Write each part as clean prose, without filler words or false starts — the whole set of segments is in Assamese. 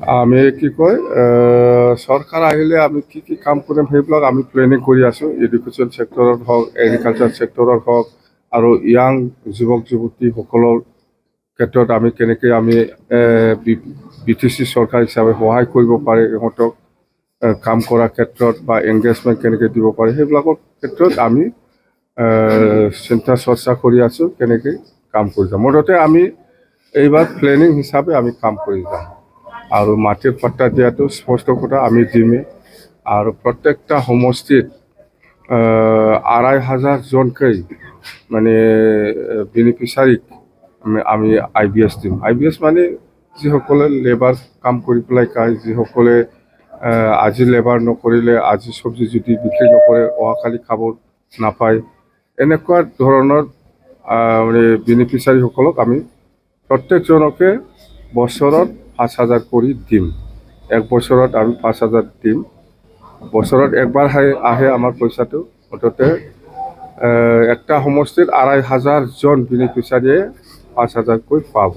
আমি কি কয় চৰকাৰ আহিলে আমি কি কাম কৰিম সেইবিলাক আমি প্লেনিং কৰি আছোঁ। এডুকেশ্যন ছেক্টৰত হওক, এগ্ৰিকালচাৰ ছেক্টৰত হওক, আৰু ইয়াং যুৱক যুৱতীসকলৰ ক্ষেত্ৰত আমি কেনেকৈ আমি BTC চৰকাৰ হিচাপে সহায় কৰিব পাৰে, ইহঁতক কাম কৰাৰ ক্ষেত্ৰত বা এংগেজমেণ্ট কেনেকৈ দিব পাৰে সেইবিলাকৰ ক্ষেত্ৰত আমি চিন্তা চৰ্চা কৰি আছোঁ, কেনেকৈ কাম কৰি যাম। মুঠতে আমি এইবাৰ প্লেনিং হিচাপে আমি কাম কৰি যাম। আৰু মাটিৰ পাট্টা দিয়াটো স্পষ্ট কথা আমি দিমেই। আৰু প্ৰত্যেকটা সমষ্টিত ২,৫০০ জনকৈ মানে বেনিফিচাৰীক আমি IBS দিম। IBS মানে যিসকলে লেবাৰ কাম কৰি পেলাই খায়, যিসকলে আজি লেবাৰ নকৰিলে আজি চব্জি যদি বিক্ৰী নকৰে অহাকালি খাব নাপায়, এনেকুৱা ধৰণৰ মানে বেনিফিচাৰীসকলক আমি প্ৰত্যেকজনকে বছৰত ৫,০০০ কৰি দিম। এক বছৰত আমি ৫,০০০ দিম। বছৰত একবাৰ আহে আমাৰ পইচাটো। মুঠতে একটা সমষ্টিত ২,৫০০ জন বেনিফিচাৰীয়ে ৫,০০০কৈ পাব।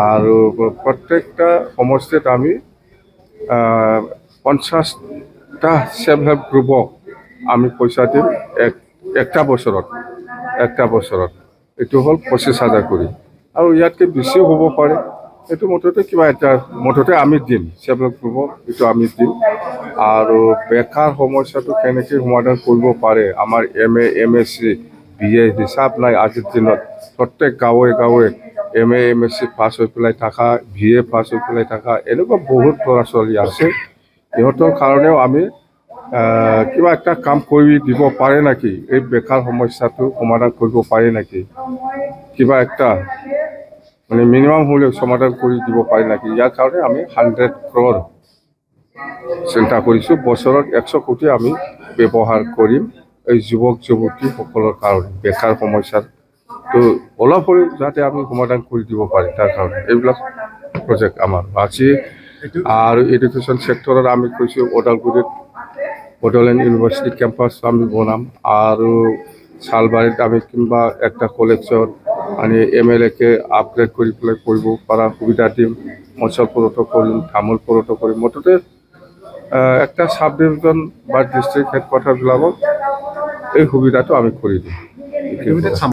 আৰু প্ৰত্যেকটা সমষ্টিত আমি ৫০টা ছেল্ফ হেল্প গ্ৰুপক আমি পইচা দিম একটা বছৰত। এইটো হ'ল ২৫,০০০ কৰি। আৰু ইয়াতকৈ বেছিও হ'ব পাৰে, এইটো মুঠতে কিবা এটা মুঠতে আমি দিম ছেল্ফ হেল্প গ্ৰুপক, এইটো আমি দিম। আৰু বেকাৰ সমস্যাটো কেনেকৈ সমাধান কৰিব পাৰে, আমাৰ MA MSc BA হিচাপ নাই আজিৰ দিনত। প্ৰত্যেক গাঁৱে গাঁৱে MA MSc পাছ হৈ পেলাই থকা, BA পাছ হৈ পেলাই থকা এনেকুৱা বহুত ল'ৰা ছোৱালী আছে। সিহঁতৰ কাৰণেও আমি কিবা এটা কাম কৰি দিব পাৰে নেকি, এই বেকাৰ সমস্যাটো সমাধান কৰিব পাৰে নেকি, কিবা একটা মানে মিনিমাম হ'লেও সমাধান কৰি দিব পাৰে নেকি। ইয়াৰ কাৰণে আমি 100 crore চিন্তা কৰিছোঁ। বছৰত 100 কোটি আমি ব্যৱহাৰ কৰিম এই যুৱক যুৱতীসকলৰ কাৰণে। বেকাৰ সমস্যাটো অলপ হ'লেও যাতে আমি সমাধান কৰি দিব পাৰে তাৰ কাৰণে এইবিলাক প্ৰজেক্ট আমাৰ আছে। আৰু এডুকেশ্যন ছেক্টৰত আমি কৈছোঁ ওদালগুৰিত বড়োলেণ্ড ইউনিভাৰ্চিটি কেম্পাছ আমি বনাম। আৰু চালবাৰীত আমি কিংবা একটা কলেজত মানে MLAকে আপগ্ৰেড কৰি পেলাই কৰিব পৰা সুবিধা দিম। মঞ্চলপুৰতো কৰিম, তামোলপুৰতো কৰিম। মুঠতে একটা চাব ডিভিজন বা ডিষ্ট্ৰিক্ট হেডকোৱাৰ্টাৰবিলাকত এই সুবিধাটো আমি কৰি দিম।